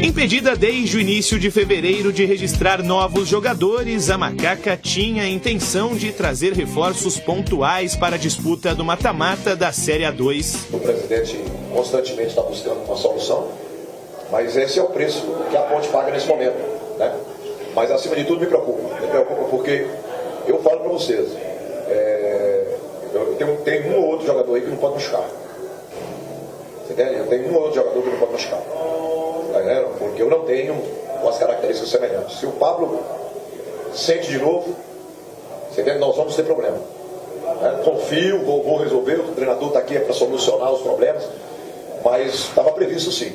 Impedida desde o início de fevereiro de registrar novos jogadores, a Macaca tinha a intenção de trazer reforços pontuais para a disputa do mata-mata da Série A2. O presidente constantemente está buscando uma solução, mas esse é o preço que a Ponte paga nesse momento, né? Mas acima de tudo me preocupa porque eu falo para vocês, eu tenho um ou outro jogador aí que não pode machucar. Você entende? Eu tenho um ou outro jogador que não pode machucar. Porque eu não tenho umas características semelhantes. Se o Pablo sente de novo, você entende? Nós vamos ter problema. Confio, vou resolver, o treinador está aqui para solucionar os problemas, mas estava previsto sim.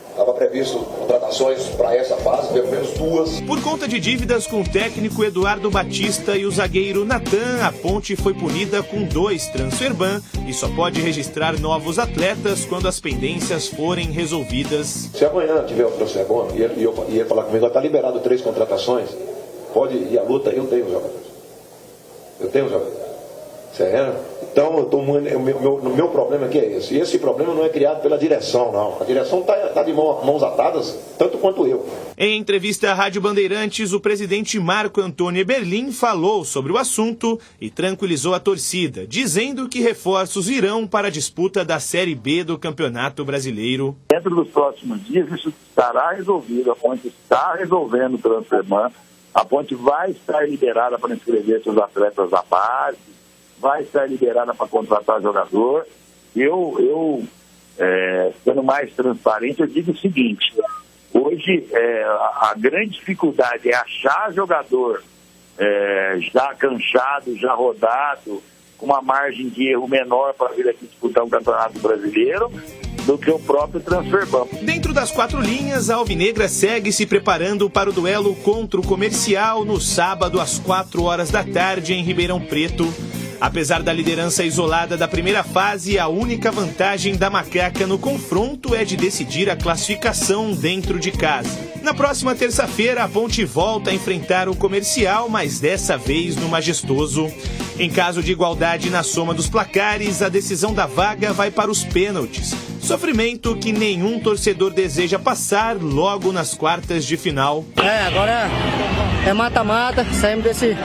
Estava previsto contratações para essa fase, pelo menos 2. Por conta de dívidas com o técnico Eduardo Batista e o zagueiro Natan, a Ponte foi punida com 2 transferban e só pode registrar novos atletas quando as pendências forem resolvidas. Se amanhã tiver o transferban e ia falar comigo, está liberado 3 contratações, pode ir à luta, eu tenho jogadores. Sério? Então, o meu problema aqui é esse. E esse problema não é criado pela direção, não. A direção está de mãos atadas, tanto quanto eu. Em entrevista à Rádio Bandeirantes, o presidente Marco Antônio Eberlin falou sobre o assunto e tranquilizou a torcida, dizendo que reforços virão para a disputa da Série B do Campeonato Brasileiro. Dentro dos próximos dias, isso estará resolvido. A Ponte está resolvendo o transferban. A Ponte vai estar liberada para inscrever seus atletas da base, vai estar liberada para contratar jogador. Eu sendo mais transparente, eu digo o seguinte: hoje a grande dificuldade é achar jogador já canchado, já rodado, com uma margem de erro menor para vir aqui disputar um campeonato brasileiro, do que o próprio transferban. Dentro das 4 linhas, a Alvinegra segue se preparando para o duelo contra o Comercial no sábado às 4h da tarde em Ribeirão Preto. Apesar da liderança isolada da primeira fase, a única vantagem da Macaca no confronto é de decidir a classificação dentro de casa. Na próxima terça-feira, a Ponte volta a enfrentar o Comercial, mas dessa vez no Majestoso. Em caso de igualdade na soma dos placares, a decisão da vaga vai para os pênaltis. Sofrimento que nenhum torcedor deseja passar logo nas quartas de final. Agora é mata-mata, saímos desse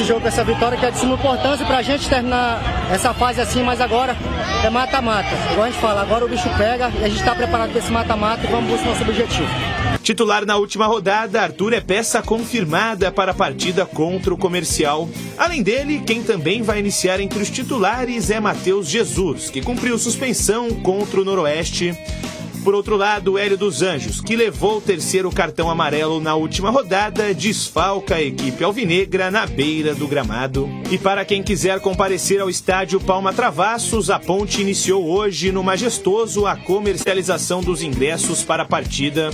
jogo com essa vitória que é de suma importância pra gente terminar essa fase assim, mas agora é mata-mata. Igual a gente fala, agora o bicho pega e a gente tá preparado para esse mata-mata e vamos buscar nosso objetivo. Titular na última rodada, Arthur é peça confirmada para a partida contra o Comercial. Além dele, quem também vai iniciar entre os titulares é Matheus Jesus, que cumpriu suspensão contra o Noroeste. Por outro lado, Hélio dos Anjos, que levou o 3º cartão amarelo na última rodada, desfalca a equipe alvinegra na beira do gramado. E para quem quiser comparecer ao estádio Palma Travassos, a Ponte iniciou hoje no Majestoso a comercialização dos ingressos para a partida.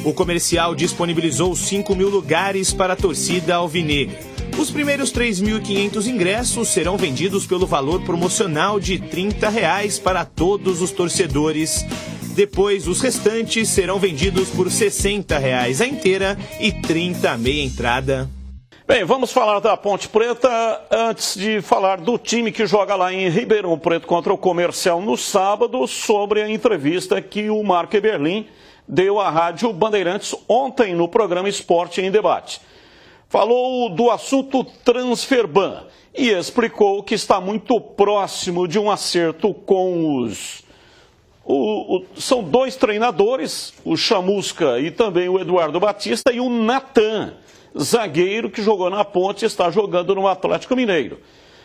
O Comercial disponibilizou 5.000 lugares para a torcida alvinegra. Os primeiros 3.500 ingressos serão vendidos pelo valor promocional de R$ 30 para todos os torcedores. Depois, os restantes serão vendidos por R$ 60 a inteira e R$ 30 a meia entrada. Bem, vamos falar da Ponte Preta antes de falar do time que joga lá em Ribeirão Preto contra o Comercial no sábado, sobre a entrevista que o Marco Eberlin deu à Rádio Bandeirantes ontem no programa Esporte em Debate. Falou do assunto transferban e explicou que está muito próximo de um acerto com os... São 2 treinadores, o Chamusca e também o Eduardo Batista, e o Natan, zagueiro que jogou na Ponte e está jogando no Atlético Mineiro.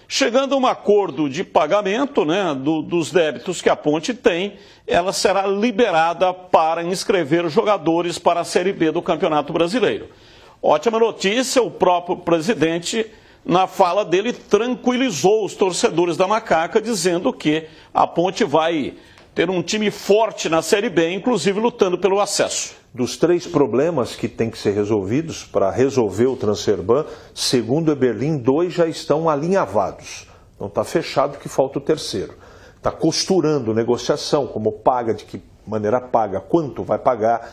Chegando a um acordo de pagamento, né, dos débitos que a Ponte tem, ela será liberada para inscrever jogadores para a Série B do Campeonato Brasileiro. Ótima notícia, o próprio presidente, na fala dele, tranquilizou os torcedores da Macaca, dizendo que a Ponte vai ter um time forte na Série B, inclusive lutando pelo acesso. Dos 3 problemas que têm que ser resolvidos para resolver o transferban, segundo Eberlin, 2 já estão alinhavados. Não está fechado, que falta o 3º. Está costurando negociação, como paga, de que maneira paga, quanto vai pagar.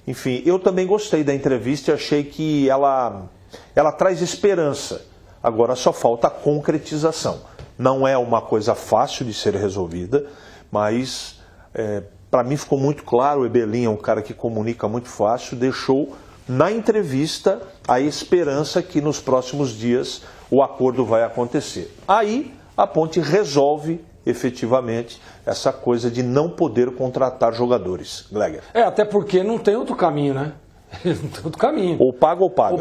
Enfim, eu também gostei da entrevista e achei que ela traz esperança. Agora só falta a concretização. Não é uma coisa fácil de ser resolvida, mas Para mim ficou muito claro, o Eberlin é um cara que comunica muito fácil, deixou na entrevista a esperança que nos próximos dias o acordo vai acontecer. Aí a Ponte resolve efetivamente essa coisa de não poder contratar jogadores. Gleger. Até porque não tem outro caminho, né? Não tem outro caminho. Ou paga ou paga.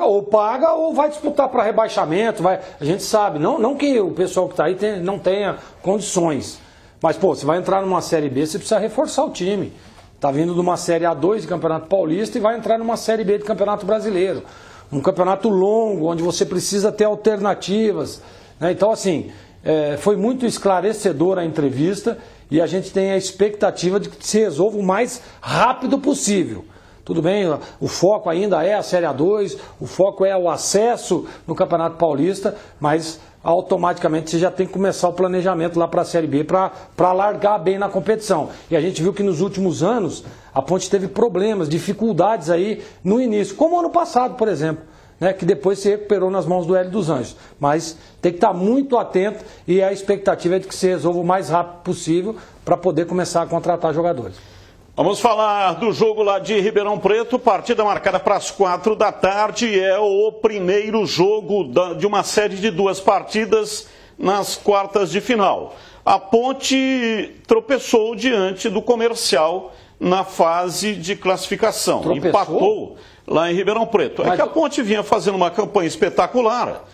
Ou paga ou vai disputar para rebaixamento. A gente sabe, não que o pessoal que está aí não tenha condições. Mas, pô, você vai entrar numa Série B, você precisa reforçar o time. Está vindo de uma Série A2 de Campeonato Paulista e vai entrar numa Série B de Campeonato Brasileiro. Um campeonato longo, onde você precisa ter alternativas. Né? Então, assim, foi muito esclarecedora a entrevista e a gente tem a expectativa de que se resolva o mais rápido possível. Tudo bem, o foco ainda é a Série A2, o foco é o acesso no Campeonato Paulista, mas automaticamente você já tem que começar o planejamento lá para a Série B para largar bem na competição. E a gente viu que nos últimos anos a Ponte teve problemas, dificuldades aí no início, como ano passado, por exemplo, né, que depois se recuperou nas mãos do Hélio dos Anjos. Mas tem que estar muito atento e a expectativa é de que se resolva o mais rápido possível para poder começar a contratar jogadores. Vamos falar do jogo lá de Ribeirão Preto, partida marcada para as 4 da tarde, é o primeiro jogo de uma série de 2 partidas nas quartas de final. A Ponte tropeçou diante do Comercial na fase de classificação, empatou lá em Ribeirão Preto. É que a Ponte vinha fazendo uma campanha espetacular,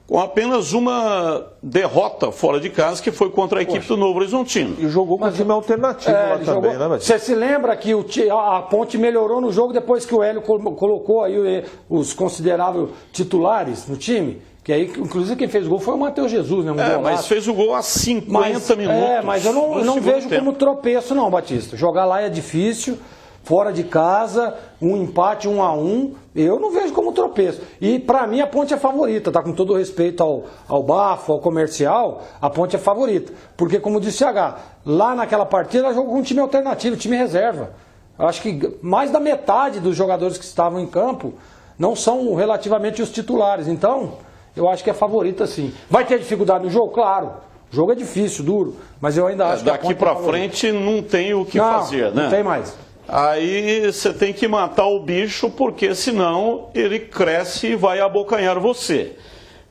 com apenas uma derrota fora de casa, que foi contra a equipe do Novo Horizontino. E jogou com time alternativo lá também, né, Você se lembra que a Ponte melhorou no jogo depois que o Hélio colocou aí os consideráveis titulares no time? Que aí, inclusive, quem fez o gol foi o Matheus Jesus, né? Mas fez o gol há 50 minutos. Mas eu não vejo como tropeço, não, Batista. Jogar lá é difícil. Fora de casa, um empate 1-1, eu não vejo como tropeço. E para mim a Ponte é favorita, tá? Com todo o respeito ao Bafo, ao Comercial, a Ponte é favorita. Porque, como disse o H, lá naquela partida ela jogou com um time alternativo, time reserva. Eu acho que mais da metade dos jogadores que estavam em campo não são relativamente os titulares. Então, eu acho que é favorita sim. Vai ter dificuldade no jogo? Claro. O jogo é difícil, duro, mas eu ainda acho que a Ponte daqui para frente não tem o que fazer, né? Não tem mais. Aí você tem que matar o bicho, porque senão ele cresce e vai abocanhar você.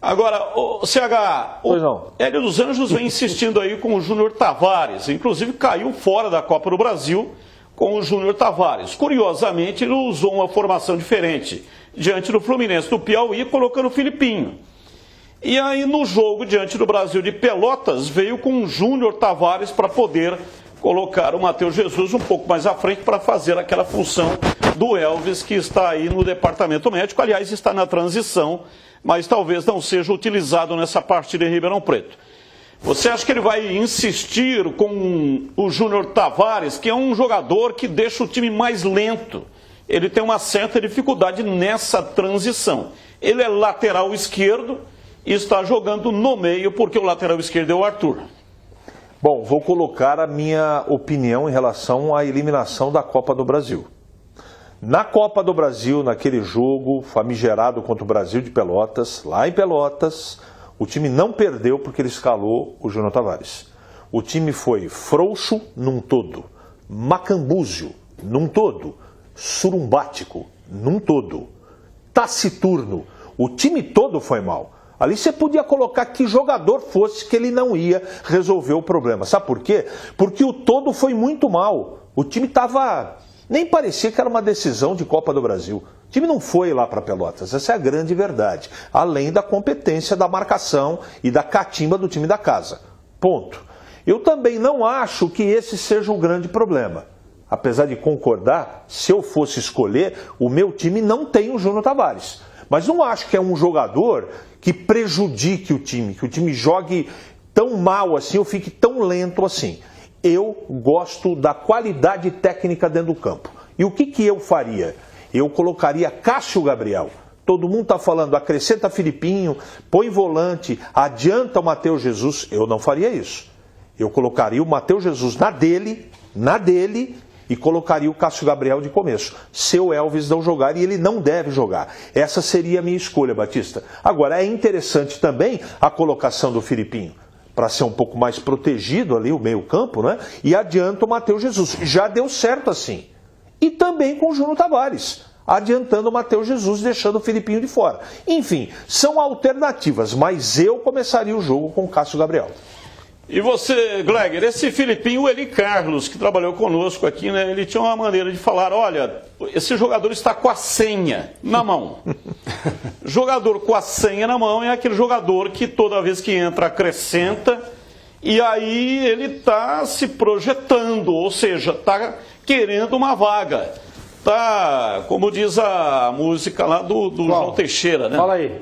Agora, o CH, o Hélio dos Anjos vem insistindo aí com o Júnior Tavares. Inclusive caiu fora da Copa do Brasil com o Júnior Tavares. Curiosamente, ele usou uma formação diferente diante do Fluminense do Piauí, colocando o Filipinho. E aí no jogo diante do Brasil de Pelotas, veio com o Júnior Tavares para poder colocar o Matheus Jesus um pouco mais à frente para fazer aquela função do Elvis, que está aí no departamento médico. Aliás, está na transição, mas talvez não seja utilizado nessa partida em Ribeirão Preto. Você acha que ele vai insistir com o Júnior Tavares, que é um jogador que deixa o time mais lento? Ele tem uma certa dificuldade nessa transição. Ele é lateral esquerdo e está jogando no meio, porque o lateral esquerdo é o Arthur. Bom, vou colocar a minha opinião em relação à eliminação da Copa do Brasil. Na Copa do Brasil, naquele jogo famigerado contra o Brasil de Pelotas, lá em Pelotas, o time não perdeu porque ele escalou o Júnior Tavares. O time foi frouxo num todo, macambúzio num todo, surumbático num todo, taciturno. O time todo foi mal. Ali você podia colocar que jogador fosse que ele não ia resolver o problema. Sabe por quê? Porque o todo foi muito mal. O time estava... Nem parecia que era uma decisão de Copa do Brasil. O time não foi lá para Pelotas, essa é a grande verdade. Além da competência da marcação e da catimba do time da casa. Ponto. Eu também não acho que esse seja o grande problema. Apesar de concordar, se eu fosse escolher, o meu time não tem o Júnior Tavares. Mas não acho que é um jogador que prejudique o time, que o time jogue tão mal assim, ou fique tão lento assim. Eu gosto da qualidade técnica dentro do campo. E o que eu faria? Eu colocaria Cássio Gabriel. Todo mundo está falando, acrescenta Filipinho, põe volante, adianta o Matheus Jesus. Eu não faria isso. Eu colocaria o Matheus Jesus na dele, e colocaria o Cássio Gabriel de começo. Se o Elvis não jogar, e ele não deve jogar. Essa seria a minha escolha, Batista. Agora, é interessante também a colocação do Filipinho. para ser um pouco mais protegido ali, o meio-campo, né? E adianta o Matheus Jesus. Já deu certo assim. E também com o Júnior Tavares, adiantando o Matheus Jesus, deixando o Filipinho de fora. Enfim, são alternativas, mas eu começaria o jogo com o Cássio Gabriel. E você, Gleger, esse Filipinho, o Eli Carlos, que trabalhou conosco aqui, né? Ele tinha uma maneira de falar, olha, esse jogador está com a senha na mão. Jogador com a senha na mão é aquele jogador que toda vez que entra acrescenta e aí ele está se projetando, ou seja, está querendo uma vaga. Tá, como diz a música lá do João Teixeira, né? Fala aí.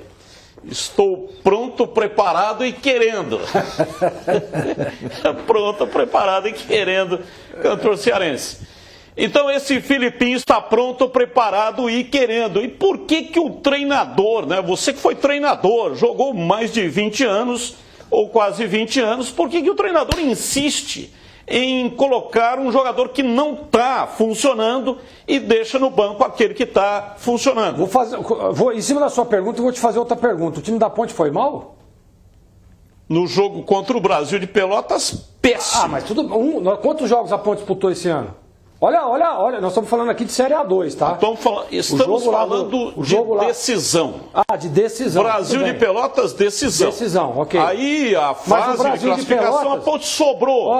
Estou pronto, preparado e querendo. Pronto, preparado e querendo, cantor cearense. Então esse Filipinho está pronto, preparado e querendo. E por que o treinador, né? Você que foi treinador, jogou mais de 20 anos, ou quase 20 anos, por que o treinador insiste em colocar um jogador que não está funcionando e deixa no banco aquele que está funcionando? Em cima da sua pergunta, eu vou te fazer outra pergunta. O time da Ponte foi mal? No jogo contra o Brasil de Pelotas, péssimo. Mas tudo. Quantos jogos a Ponte disputou esse ano? Olha, nós estamos falando aqui de Série A2, tá? Estamos falando de decisão. De decisão. Brasil de Pelotas, decisão. Decisão, ok. Aí a fase de classificação, a Ponte sobrou.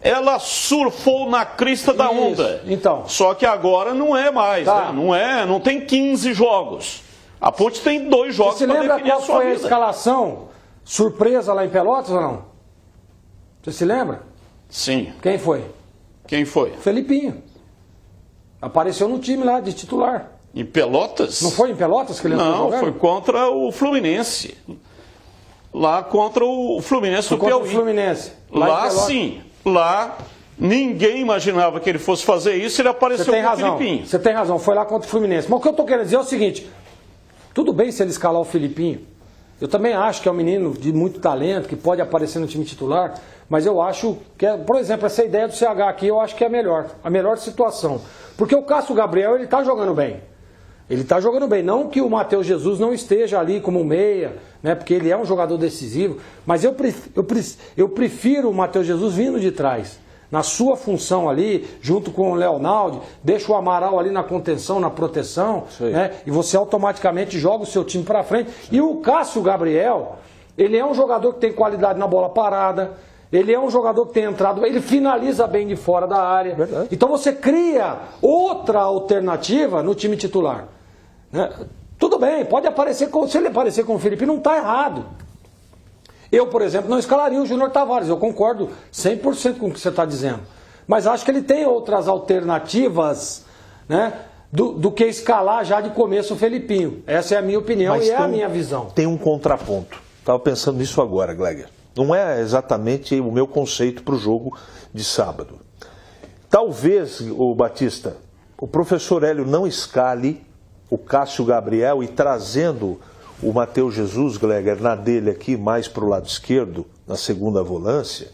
Ela surfou na crista da onda. Então. Só que agora não é mais, né? Não tem 15 jogos. A Ponte tem 2 jogos para definir a sua vida. Você lembra qual foi a escalação surpresa lá em Pelotas ou não? Você se lembra? Sim. Quem foi? Quem foi? Felipinho. Apareceu no time lá de titular. Em Pelotas? Não foi em Pelotas que ele entrou jogando? Não, foi contra o Fluminense. Lá contra o Fluminense do Piauí. O Fluminense. Lá sim. Lá ninguém imaginava que ele fosse fazer isso, ele apareceu com o Filipinho. Você tem razão, foi lá contra o Fluminense. Mas o que eu estou querendo dizer é o seguinte, tudo bem se ele escalar o Filipinho. Eu também acho que é um menino de muito talento, que pode aparecer no time titular, mas eu acho que, por exemplo, essa ideia do CH aqui, eu acho que é a melhor situação. Porque o Cássio Gabriel, ele está jogando bem. Ele está jogando bem. Não que o Matheus Jesus não esteja ali como meia, né? Porque ele é um jogador decisivo, mas eu prefiro o Matheus Jesus vindo de trás. Na sua função ali, junto com o Leonaldo, deixa o Amaral ali na contenção, na proteção, né? E você automaticamente joga o seu time para frente. E o Cássio Gabriel, ele é um jogador que tem qualidade na bola parada, ele é um jogador que tem entrado, ele finaliza bem de fora da área. Verdade. Então você cria outra alternativa no time titular. Né? Tudo bem, pode aparecer, se ele aparecer com o Felipe, não está errado. Eu, por exemplo, não escalaria o Júnior Tavares, eu concordo 100% com o que você está dizendo. Mas acho que ele tem outras alternativas, né, do que escalar já de começo o Felipinho. Essa é a minha opinião e é a minha visão. Tem um contraponto. Estava pensando nisso agora, Gleger. Não é exatamente o meu conceito para o jogo de sábado. Talvez, o Batista, o professor Hélio não escale o Cássio Gabriel e trazendo o Matheus Jesus, Gleger, na dele aqui, mais para o lado esquerdo, na segunda volância,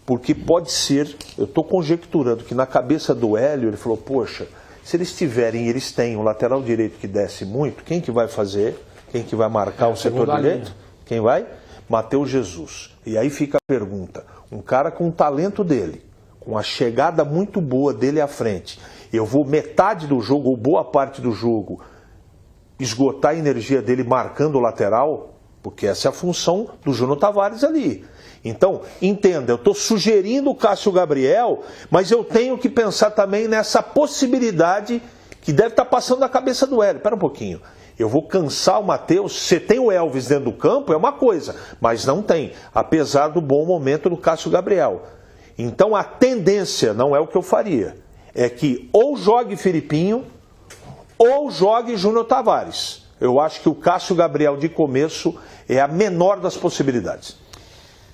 porque pode ser, eu estou conjecturando que na cabeça do Hélio, ele falou, poxa, se eles eles têm um lateral direito que desce muito, quem que vai fazer? Quem que vai marcar o setor direito? Quem vai? Matheus Jesus. E aí fica a pergunta, um cara com o talento dele, com a chegada muito boa dele à frente, eu vou metade do jogo, ou boa parte do jogo, esgotar a energia dele marcando o lateral, porque essa é a função do Júnior Tavares ali. Então, entenda, eu estou sugerindo o Cássio Gabriel, mas eu tenho que pensar também nessa possibilidade que deve estar passando na cabeça do Hélio. Espera um pouquinho, eu vou cansar o Matheus, você tem o Elvis dentro do campo, é uma coisa, mas não tem, apesar do bom momento do Cássio Gabriel. Então a tendência, não é o que eu faria, é que ou jogue Filipinho, ou jogue Júnior Tavares. Eu acho que o Cássio Gabriel de começo é a menor das possibilidades.